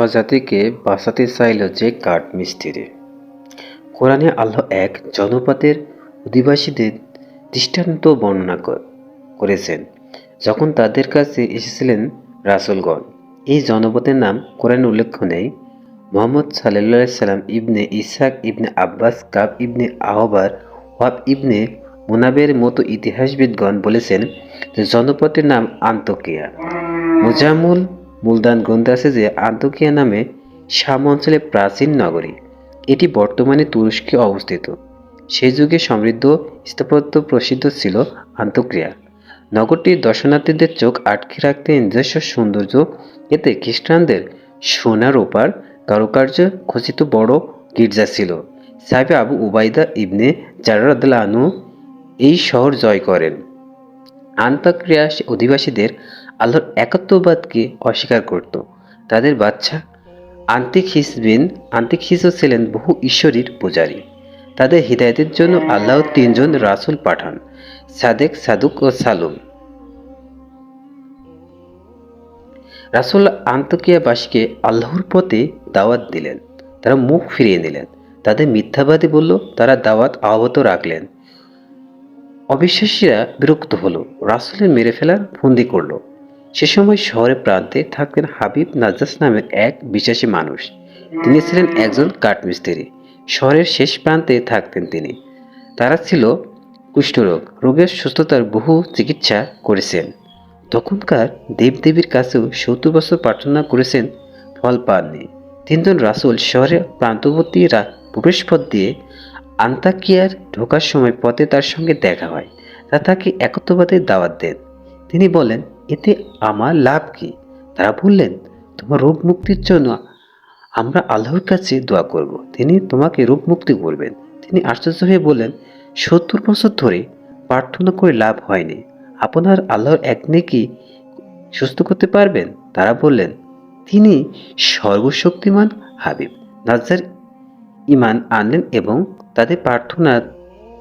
স্বজাতিকে বাঁচাতে চাইল যে কাঠ মিস্ত্রি। কোরআনে আল্লাহ এক জনপদের অধিবাসীদের দৃষ্টান্ত বর্ণনা করেছেন যখন তাদের কাছে এসেছিলেন রাসূলগণ। এই জনপদের নাম কোরআনে উল্লেখ নেই। মুহাম্মদ সাল্লাল্লাহু আলাইহি সাল্লাম ইবনে ইসহাক ইবনে আব্বাস কাব ইবনে আহবার ওয়াব ইবনে মুনাবের মতো ইতিহাসবিদগণ বলেছেন যে জনপদের নাম আন্তকিয়া। মুজামুল মুলদান গ্রন্থে আছে যে আন্তকিয়া নামে শাম অঞ্চলে প্রাচীন নগরী। এটি বর্তমানে তুরস্কে অবস্থিত। সেই যুগে সমৃদ্ধ স্থাপত্য প্রসিদ্ধ ছিল আন্তক্রিয়া। নগরটি দর্শনার্থীদের চোখ আটকে রাখতে নিজস্ব সৌন্দর্য, এতে খ্রিস্টানদের সোনা রূপার কারুকার্য খচিত বড় গির্জা ছিল। সাহাবী আবু উবাইদা ইবনে জাররাহ রাদিয়াল্লাহু আনহু এই শহর জয় করেন। আন্তক্রিয়া অধিবাসীদের আল্লাহর একত্ববাদকে অস্বীকার করত। তাদের বাদশা আন্তিখিসও ছিলেন বহু ঈশ্বরীর পূজারী। তাদের হিদায়াতের জন্য আল্লাহ 3 জন রাসূল পাঠান, সাদেক, সাদুক ও সালুম। রাসূল আন্তকিয়াবাসীকে আল্লাহর পথে দাওয়াত দিলেন, তারা মুখ ফিরিয়ে নিলেন। তাদের মিথ্যাবাদী বলল, তারা দাওয়াত অব্যাহত রাখলেন। অবিশ্বাসীরা বিরক্ত হলো, রাসূলের মেরে ফেলার ফন্দি করল। সে সময় শহরের প্রান্তে থাকতেন হাবিব নাজ্জাশ নামের এক বিশ্বাসী মানুষ। তিনি ছিলেন একজন কাঠমিস্ত্রি। শহরের শেষ প্রান্তে থাকতেন তিনি। তারা ছিল কুষ্ঠরোগ রোগের সুস্থতার বহু চিকিৎসা করেছেন। তখনকার দেবদেবীর কাছেও 70 বছর প্রার্থনা করেছেন, ফল পাননি। 3 জন রাসূল শহরের প্রান্তবর্তী প্রবেশপথ দিয়ে আন্তাকিয়ার ঢোকার সময় পথে তার সঙ্গে দেখা হয়। তাকে একত্ববাদের দাওয়াত দেন। তিনি বলেন, এতে আমার লাভ কি? তারা বললেন, তোমার রোগ মুক্তির জন্য আমরা আল্লাহর কাছে দোয়া করব, তিনি তোমাকে রোগ মুক্তি করবেন। তিনি আশ্চর্য হয়ে বললেন, 70 বছর ধরে প্রার্থনা করে লাভ হয়নি, আপনার আল্লাহর একদিনে কি সুস্থ করতে পারবেন? তারা বললেন, তিনি সর্বশক্তিমান। হাবিব নাজ্জার ঈমান আনলেন এবং তাদের প্রার্থনা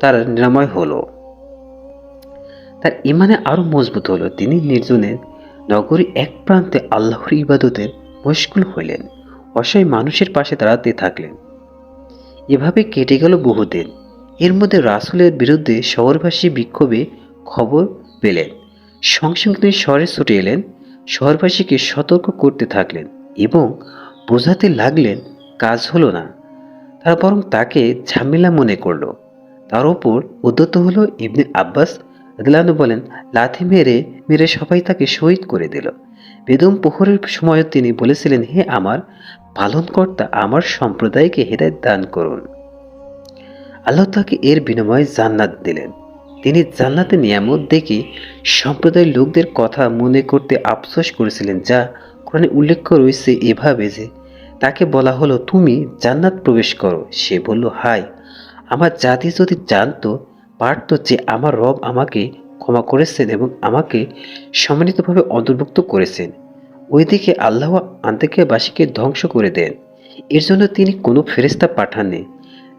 তার নিরাময় হলো। তার ঈমানে আরো মজবুত হলো। তিনি নির্জনের নগরী এক প্রান্তে আল্লাহর ইবাদতের মশগুল হইলেন, অসহায় মানুষের পাশে দাঁড়াতে থাকলেন। এভাবে কেটে গেল বহুদিন। এর মধ্যে রাসূলের বিরুদ্ধে শহরবাসী বিক্ষোভে খবর পেলেন। সঙ্গে সঙ্গে তিনি শহরে ছুটে এলেন, শহরবাসীকে সতর্ক করতে থাকলেন এবং বোঝাতে লাগলেন কাজ হলো না। তারা বরং তাকে ঝামেলা মনে করল। তার উপর উদ্যত হলো। ইবনে আব্বাস রাদিয়াল্লাহু আনহু বলেন, লাথি মেরে মেরে সবাই তাকে শহীদ করে দিল। বেদম প্রহরের সময়ও তিনি বলেছিলেন, হে আমার পালনকর্তা, আমার সম্প্রদায়কে হেদায়েত দান করুন। আল্লাহ তাকে এর বিনিময়ে জান্নাত দিলেন। তিনি জান্নাতের নিয়ামত দেখে সম্প্রদায়ের লোকদের কথা মনে করতে আফসোস করেছিলেন, যা কোরআনে উল্লেখ রয়েছে এভাবে যে তাকে বলা হলো, তুমি জান্নাত প্রবেশ করো। সে বলল, হায়, আমার জাতি যদি জানতো পারত যে আমার রব আমাকে ক্ষমা করেছেন এবং আমাকে সম্মানিতভাবে অন্তর্ভুক্ত করেছেন। ওইদিকে আল্লাহ আন্তকিয়াবাসীকে ধ্বংস করে দেন। এর জন্য তিনি কোনো ফেরেশতা পাঠাননি।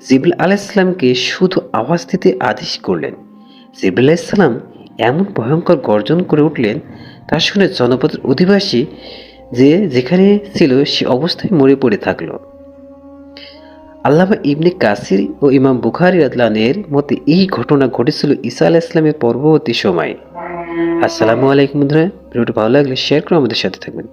জিবরিল আলাইহিস সালামকে শুধু আওয়াজ দিতে আদেশ করলেন। জিবরিল আলাইহিস সালাম এমন ভয়ঙ্কর গর্জন করে উঠলেন, তা শুনে জনপদের অধিবাসী যেখানে ছিল সে অবস্থায় মরে পড়ে থাকল। আল্লামা ইবনে কাসির ও ইমাম বুখারী রাদিয়াল্লাহু আনহু এর মতে এই ঘটনা ঘটেছিল ঈসা আলাইহিস সালামের পরবর্তী সময়ে। আসসালামু আলাইকুম বন্ধুরা, ভিডিওটি ভালো লাগলে শেয়ার করে আমাদের সাথে থাকবেন।